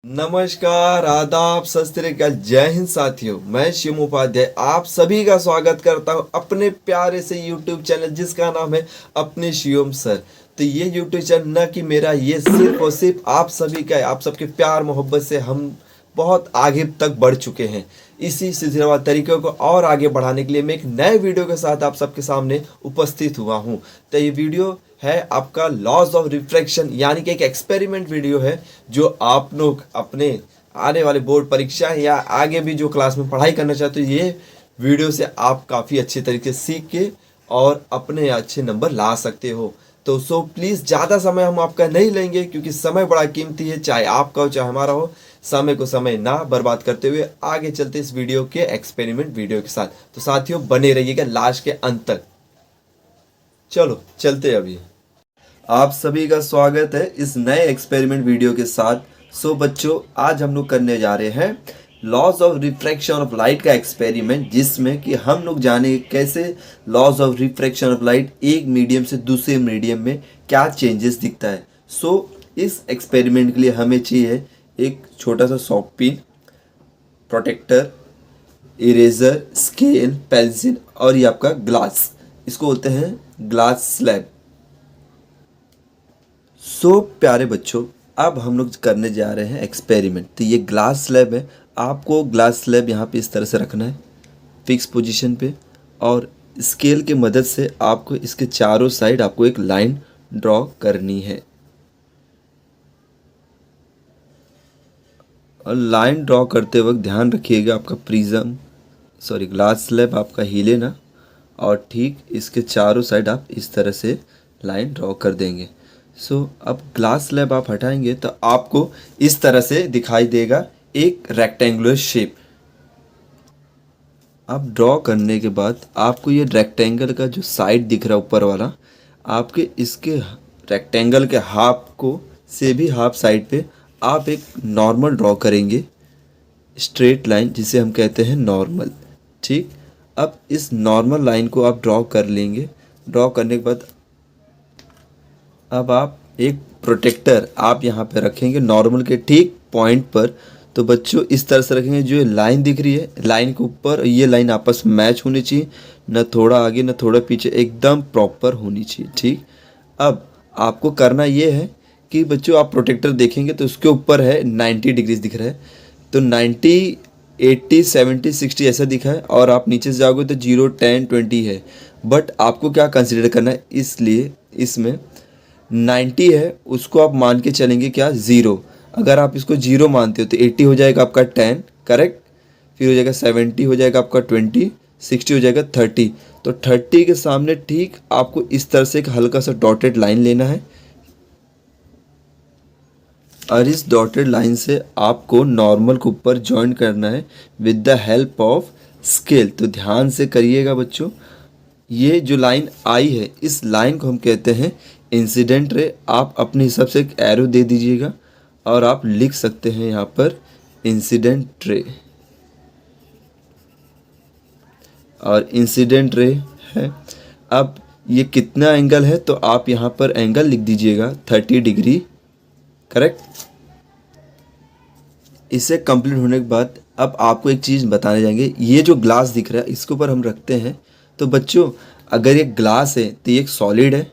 नमस्कार, आदाब, सत श्री अकाल, जय हिंद साथियों। मैं शिव उपाध्याय आप सभी का स्वागत करता हूं अपने प्यारे से YouTube चैनल जिसका नाम है अपने शिवम सर। तो ये YouTube चैनल न कि मेरा, ये सिर्फ और सिर्फ आप सभी का है। आप सबके प्यार मोहब्बत से हम बहुत आगे तक बढ़ चुके हैं। इसी सिलसिलेवार तरीके को और आगे बढ़ाने के लिए मैं एक नए वीडियो के साथ आप सबके सामने उपस्थित हुआ हूँ। तो ये वीडियो है आपका लॉज ऑफ रिफ्रैक्शन, यानी कि एक एक्सपेरिमेंट वीडियो है जो आप लोग अपने आने वाले बोर्ड परीक्षा या आगे भी जो क्लास में पढ़ाई करना चाहते हो, ये वीडियो से आप काफ़ी अच्छे तरीके से सीख के और अपने अच्छे नंबर ला सकते हो। तो सो प्लीज़ ज़्यादा समय हम आपका नहीं लेंगे क्योंकि समय बड़ा कीमती है, चाहे आपका हो चाहे हमारा हो। समय को समय ना बर्बाद करते हुए आगे चलते इस वीडियो के एक्सपेरिमेंट वीडियो के साथ। तो साथियों बने रहिएगा लास्ट के अंत तक। चलो चलते अभी। आप सभी का स्वागत है इस नए एक्सपेरिमेंट वीडियो के साथ। सो बच्चों, आज हम लोग करने जा रहे हैं laws of refraction of light का एक्सपेरिमेंट, जिसमें कि हम लोग जाने कैसे laws of refraction of light एक मीडियम से दूसरे मीडियम में क्या चेंजेस दिखता है। सो इस एक्सपेरिमेंट के लिए हमें चाहिए एक छोटा सा soft pin, protractor, eraser, scale, pencil और ये आपका ग्लास, इसको बोलते हैं ग्लास स्लैब। सो प्यारे बच्चों, अब हम लोग करने जा रहे हैं एक्सपेरिमेंट। तो ये ग्लास स्लैब है। आपको ग्लास स्लैब यहाँ पे इस तरह से रखना है फिक्स पोजीशन पे, और स्केल की मदद से आपको इसके चारों साइड आपको एक लाइन ड्रॉ करनी है। और लाइन ड्रॉ करते वक्त ध्यान रखिएगा आपका ग्लास स्लैब आपका हिले ना, और ठीक इसके चारों साइड आप इस तरह से लाइन ड्रॉ कर देंगे। अब ग्लास स्लैब आप हटाएंगे तो आपको इस तरह से दिखाई देगा एक रेक्टेंगुलर शेप। अब ड्रॉ करने के बाद आपको ये रेक्टेंगल का जो साइड दिख रहा है ऊपर वाला, आपके इसके रेक्टेंगल के हाफ को से भी हाफ साइड पे आप एक नॉर्मल ड्रॉ करेंगे, स्ट्रेट लाइन जिसे हम कहते हैं नॉर्मल। ठीक, अब इस नॉर्मल लाइन को आप ड्रॉ कर लेंगे। ड्रॉ करने के बाद अब आप एक प्रोटेक्टर आप यहाँ पे रखेंगे नॉर्मल के ठीक पॉइंट पर। तो बच्चों इस तरह से रखेंगे, जो लाइन दिख रही है लाइन के ऊपर ये लाइन आपस में मैच होनी चाहिए, न थोड़ा आगे न थोड़ा पीछे, एकदम प्रॉपर होनी चाहिए। ठीक, अब आपको करना ये है कि बच्चों आप प्रोटेक्टर देखेंगे तो उसके ऊपर है 90 डिग्रीज दिख रहा है। तो 90, 80, 70, 60 ऐसा दिखा है, और आप नीचे से जाओगे तो 0, 10, 20 है। बट आपको क्या कंसिडर करना है, इसलिए इसमें 90 है उसको आप मान के चलेंगे क्या, 0। अगर आप इसको 0 मानते हो तो 80 हो जाएगा आपका 10, करेक्ट। फिर हो जाएगा 70 हो जाएगा आपका 20, 60 हो जाएगा 30। तो 30 के सामने ठीक आपको इस तरह से एक हल्का सा डॉटेड लाइन लेना है, और इस डॉटेड लाइन से आपको नॉर्मल के ऊपर ज्वाइन करना है with the help of scale. तो ध्यान से करिएगा बच्चों, ये जो लाइन आई है इस लाइन को हम कहते हैं इंसिडेंट रे। आप अपने हिसाब से एक एरो दे दीजिएगा और आप लिख सकते हैं यहाँ पर इंसिडेंट रे, और इंसिडेंट रे है। अब ये कितना एंगल है तो आप यहाँ पर एंगल लिख दीजिएगा 30 डिग्री, करेक्ट। इसे कंप्लीट होने के बाद अब आपको एक चीज़ बताने जाएंगे। ये जो ग्लास दिख रहा है इसके ऊपर हम रखते हैं। तो बच्चों अगर ये ग्लास है तो ये एक सॉलिड है,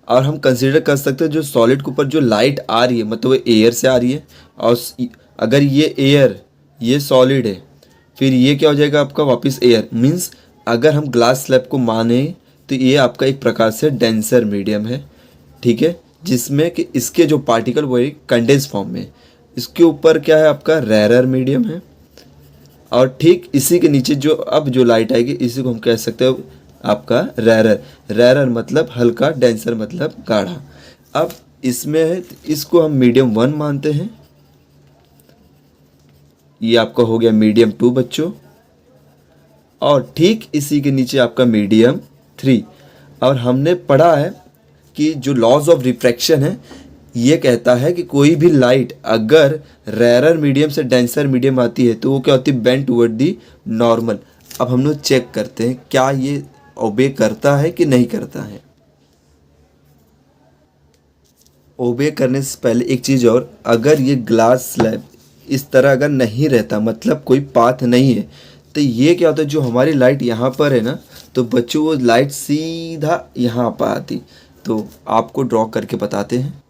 और हम कंसीडर कर सकते हैं जो सॉलिड के ऊपर जो लाइट आ रही है मतलब वो एयर से आ रही है। और अगर ये एयर, ये सॉलिड है, फिर ये क्या हो जाएगा आपका वापस एयर। मीन्स अगर हम ग्लास स्लैब को माने तो ये आपका एक प्रकार से डेंसर मीडियम है, ठीक है, जिसमें कि इसके जो पार्टिकल वो एक कंडेंस फॉर्म में। इसके ऊपर क्या है आपका रेयर मीडियम है, और ठीक इसी के नीचे जो अब जो लाइट आएगी इसी को हम कह सकते हैं आपका रेयर मतलब हल्का, डेंसर मतलब गाढ़ा। अब इसमें है इसको हम मीडियम 1 मानते हैं। ये आपका हो गया मीडियम 2 बच्चों, और ठीक इसी के नीचे आपका मीडियम 3। और हमने पढ़ा है कि जो लॉज ऑफ रिफ्रैक्शन है ये कहता है कि कोई भी लाइट अगर रेयर मीडियम से डेंसर मीडियम आती है तो वो क्या होती है, बेंड टुवर्ड दी नॉर्मल। अब हम लोग चेक करते हैं क्या ये ओबे करता है कि नहीं करता है। ओबे करने से पहले एक चीज़ और, अगर ये ग्लास स्लैब इस तरह अगर नहीं रहता, मतलब कोई पाथ नहीं है, तो ये क्या होता है, जो हमारी लाइट यहाँ पर है ना, तो बच्चों वो लाइट सीधा यहाँ पर आती। तो आपको ड्रॉ करके बताते हैं,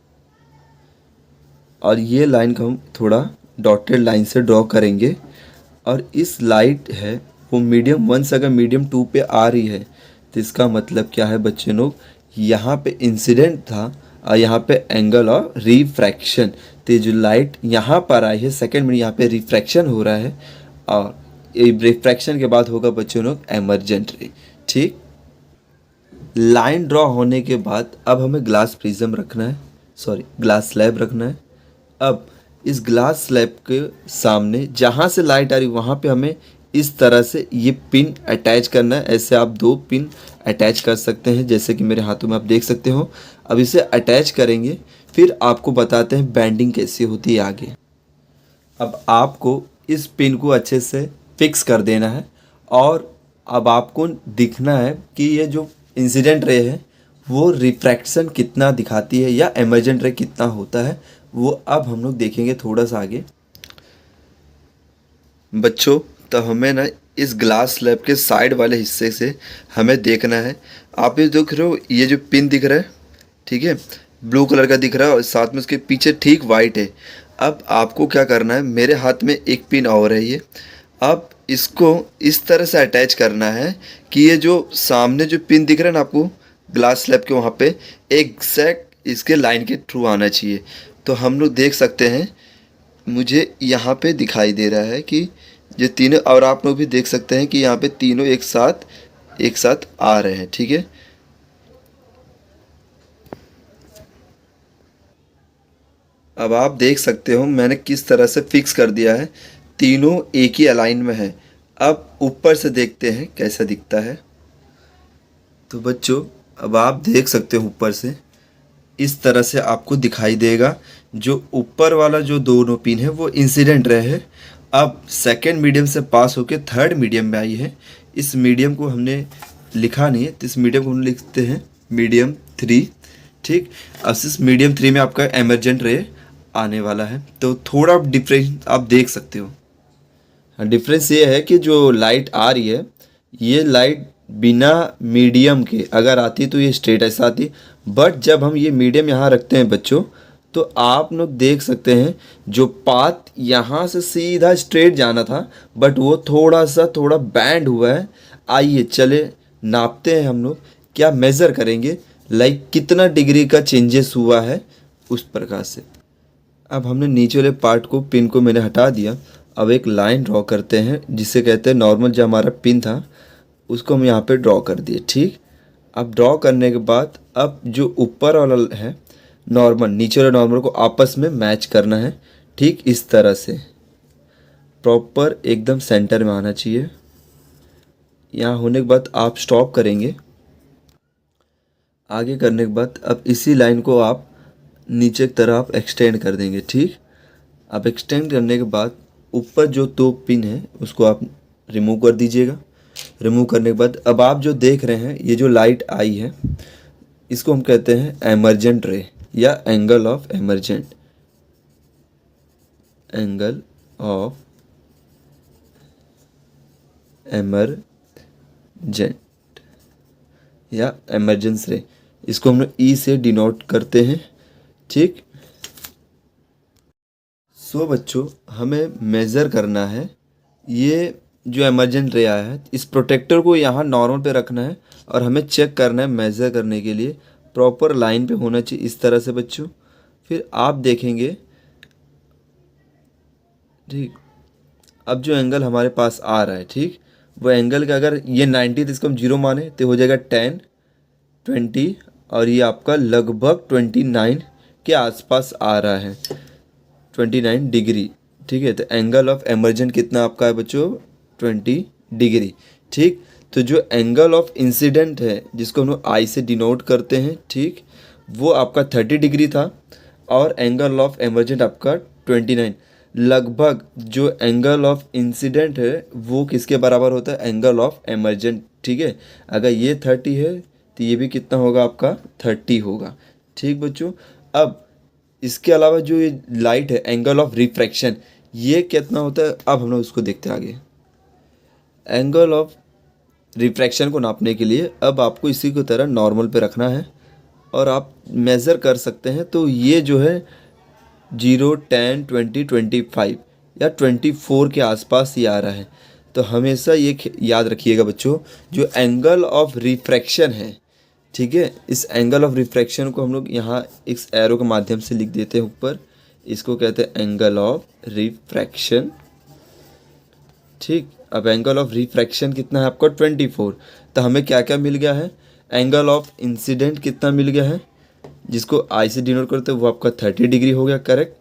और ये लाइन को हम थोड़ा डॉटेड लाइन से ड्रॉ करेंगे। और इस लाइट है वो मीडियम 1 से अगर मीडियम 2 पे आ रही है, तो इसका मतलब क्या है बच्चे लोग, यहाँ पे इंसिडेंट था और यहाँ पे एंगल ऑफ रिफ्रैक्शन। तो ये जो लाइट यहाँ पर आई है सेकेंड में, यहाँ पे रिफ्रैक्शन हो रहा है, और ये रिफ्रैक्शन के बाद होगा बच्चों लोग एमर्जेंट रे। ठीक, लाइन ड्रॉ होने के बाद अब हमें ग्लास प्रिज्म रखना है, सॉरी ग्लास स्लैब रखना है। अब इस ग्लास स्लैब के सामने जहाँ से लाइट आ रही वहाँ पे हमें इस तरह से ये पिन अटैच करना है। ऐसे आप 2 पिन अटैच कर सकते हैं, जैसे कि मेरे हाथों में आप देख सकते हो। अब इसे अटैच करेंगे, फिर आपको बताते हैं बैंडिंग कैसे होती है आगे। अब आपको इस पिन को अच्छे से फिक्स कर देना है, और अब आपको दिखना है कि ये जो इंसिडेंट रे है वो रिफ्रैक्शन कितना दिखाती है या एमर्जेंट रे कितना होता है, वो अब हम लोग देखेंगे थोड़ा सा आगे। बच्चों, तो हमें ना इस ग्लास स्लैब के साइड वाले हिस्से से हमें देखना है। आप ये देख रहे हो, ये जो पिन दिख रहा है, ठीक है, ब्लू कलर का दिख रहा है, और साथ में उसके पीछे ठीक वाइट है। अब आपको क्या करना है, मेरे हाथ में एक पिन और है ये, अब इसको इस तरह से अटैच करना है कि ये जो सामने जो पिन दिख रहा है ना आपको ग्लास स्लैब के, वहाँ पे एग्जैक्ट इसके लाइन के थ्रू आना चाहिए। तो हम लोग देख सकते हैं, मुझे यहाँ पे दिखाई दे रहा है कि ये तीनों, और आप लोग भी देख सकते हैं कि यहाँ पे तीनों एक साथ आ रहे हैं। ठीक है, अब आप देख सकते हो मैंने किस तरह से फिक्स कर दिया है, तीनों एक ही अलाइन में है। अब ऊपर से देखते हैं कैसा दिखता है। तो बच्चों, अब आप देख सकते हो ऊपर से इस तरह से आपको दिखाई देगा। जो ऊपर वाला जो दोनों पिन है वो इंसिडेंट रहे है, अब सेकेंड मीडियम से पास होके थर्ड मीडियम में आई है। इस मीडियम को हमने लिखा नहीं है, तो इस मीडियम को हम लिखते हैं मीडियम 3। ठीक, अब इस मीडियम 3 में आपका एमरजेंट रे आने वाला है। तो थोड़ा डिफरेंस आप देख सकते हो। डिफरेंस ये है कि जो लाइट आ रही है, ये लाइट बिना मीडियम के अगर आती तो ये स्ट्रेट ऐसा आती, बट जब हम ये मीडियम यहाँ रखते हैं बच्चों, तो आप लोग देख सकते हैं जो पाथ यहाँ से सीधा स्ट्रेट जाना था, बट वो थोड़ा बैंड हुआ है। आइए चले नापते हैं हम लोग, क्या मेज़र करेंगे, लाइक कितना डिग्री का चेंजेस हुआ है उस प्रकार से। अब हमने नीचे वाले पार्ट को, पिन को मैंने हटा दिया। अब एक लाइन ड्रॉ करते हैं जिसे कहते हैं नॉर्मल, जो हमारा पिन था उसको हम यहाँ पे ड्रॉ कर दिए। ठीक, अब ड्रॉ करने के बाद अब जो ऊपर वाला है नॉर्मल, नीचे वाला नॉर्मल को आपस में मैच करना है। ठीक, इस तरह से प्रॉपर एकदम सेंटर में आना चाहिए। यहाँ होने के बाद आप स्टॉप करेंगे। आगे करने के बाद अब इसी लाइन को आप नीचे की तरफ आप एक्सटेंड कर देंगे। ठीक, अब एक्सटेंड करने के बाद ऊपर जो 2 पिन है उसको आप रिमूव कर दीजिएगा। रिमूव करने के बाद अब आप जो देख रहे हैं, ये जो लाइट आई है इसको हम कहते हैं एमर्जेंट रे या angle of emergent, angle of emergent या एमरजेंस रे, इसको हम लोग ई से डिनोट करते हैं। ठीक, सो बच्चों, हमें मेज़र करना है ये जो एमरजेंट रे आया है, इस प्रोटेक्टर को यहाँ नॉर्मल पे रखना है, और हमें चेक करना है मेज़र करने के लिए प्रॉपर लाइन पे होना चाहिए इस तरह से बच्चों। फिर आप देखेंगे, ठीक, अब जो एंगल हमारे पास आ रहा है, ठीक, वो एंगल का अगर ये 90 तो इसको हम 0 माने तो हो जाएगा 10, 20, और ये आपका लगभग 29 के आसपास आ रहा है, 29 डिग्री। ठीक है, तो एंगल ऑफ एमर्जेंट कितना आपका है बच्चों, 20 डिग्री। ठीक, तो जो एंगल ऑफ इंसिडेंट है जिसको हम लोग आई से डिनोट करते हैं, ठीक, वो आपका 30 डिग्री था, और एंगल ऑफ एमर्जेंट आपका 29। लगभग जो एंगल ऑफ इंसिडेंट है वो किसके बराबर होता है, एंगल ऑफ एमर्जेंट। ठीक है, अगर ये 30 है तो ये भी कितना होगा आपका, 30 होगा। ठीक बच्चों, अब इसके अलावा जो ये लाइट है एंगल ऑफ रिफ्रैक्शन, ये कितना होता है अब हम लोग उसको देखते हैं आगे। एंगल ऑफ रिफ्रैक्शन को नापने के लिए अब आपको इसी की तरह नॉर्मल पे रखना है और आप मेज़र कर सकते हैं। तो ये जो है 0, 10, 20, 25 या 24 के आसपास ये आ रहा है। तो हमेशा ये याद रखिएगा बच्चों, जो एंगल ऑफ रिफ्रैक्शन है, ठीक है, इस एंगल ऑफ रिफ्रैक्शन को हम लोग यहाँ इस एरो के माध्यम से लिख देते हैं ऊपर। इसको कहते हैं एंगल ऑफ रिफ्रैक्शन। ठीक, अब एंगल ऑफ रिफ्रैक्शन कितना है आपका 24। तो हमें क्या क्या मिल गया है, एंगल ऑफ इंसिडेंट कितना मिल गया है, जिसको आई से डिनोट करते हैं, वो आपका 30 डिग्री हो गया, करेक्ट।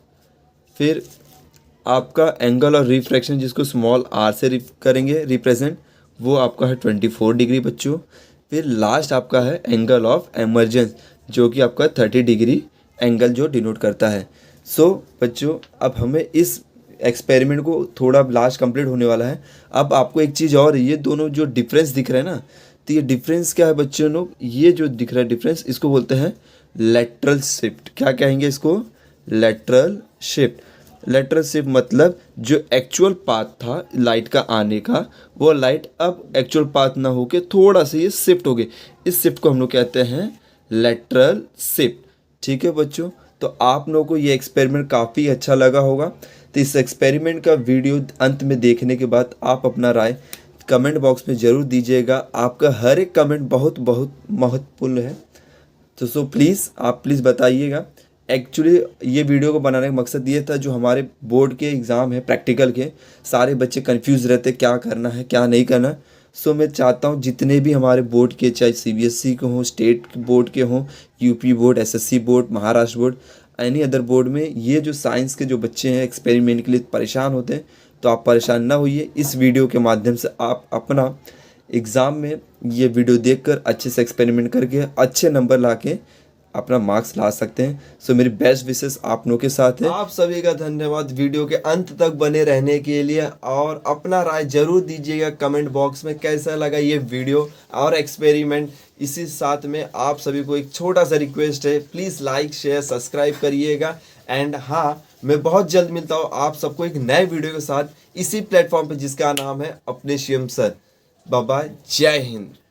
फिर आपका एंगल ऑफ रिफ्रैक्शन जिसको स्मॉल आर से करेंगे रिप्रेजेंट, वो आपका है 24 डिग्री बच्चों। फिर लास्ट आपका है एंगल ऑफ एमर्जेंस, जो कि आपका 30 डिग्री एंगल जो डिनोट करता है। सो बच्चों, अब हमें इस एक्सपेरिमेंट को थोड़ा लास्ट कंप्लीट होने वाला है। अब आपको एक चीज़ और, ये दोनों जो डिफरेंस दिख रहा है ना, तो ये डिफरेंस क्या है बच्चों लोग, ये जो दिख रहा है डिफरेंस, इसको बोलते हैं लेटरल शिफ्ट। क्या कहेंगे इसको, लेटरल शिफ्ट। लेटरल शिफ्ट मतलब जो एक्चुअल पाथ था लाइट का आने का, वो लाइट अब एक्चुअल पाथ ना होके थोड़ा सा ये शिफ्ट हो गए। इस शिफ्ट को हम लोग कहते हैं लेटरल शिफ्ट। ठीक है बच्चों, तो आप लोगों को ये एक्सपेरिमेंट काफ़ी अच्छा लगा होगा। तो इस एक्सपेरिमेंट का वीडियो अंत में देखने के बाद आप अपना राय कमेंट बॉक्स में ज़रूर दीजिएगा। आपका हर एक कमेंट बहुत बहुत महत्वपूर्ण है। तो सो प्लीज़ आप प्लीज़ बताइएगा। एक्चुअली ये वीडियो को बनाने का मकसद ये था, जो हमारे बोर्ड के एग्ज़ाम है प्रैक्टिकल के, सारे बच्चे कंफ्यूज रहते क्या करना है क्या नहीं करना। सो मैं चाहता हूँ जितने भी हमारे बोर्ड के, चाहे CBSE के हों, स्टेट बोर्ड के हों, UP board, SSC board, Maharashtra board, any other board में, ये जो साइंस के जो बच्चे हैं एक्सपेरिमेंट के लिए परेशान होते हैं, तो आप परेशान ना होइए। इस वीडियो के माध्यम से आप अपना एग्ज़ाम में ये वीडियो देखकर अच्छे से एक्सपेरिमेंट करके अच्छे नंबर लाके अपना मार्क्स ला सकते हैं। सो मेरी बेस्ट विशेस आप लोगों के साथ है। आप सभी का धन्यवाद वीडियो के अंत तक बने रहने के लिए, और अपना राय जरूर दीजिएगा कमेंट बॉक्स में कैसा लगा ये वीडियो और एक्सपेरिमेंट। इसी साथ में आप सभी को एक छोटा सा रिक्वेस्ट है, प्लीज़ लाइक शेयर सब्सक्राइब करिएगा। एंड हाँ, मैं बहुत जल्द मिलता हूँ आप सबको एक नए वीडियो के साथ इसी प्लेटफॉर्म पे, जिसका नाम है अपने शिवम सर। बाय बाय, जय हिंद।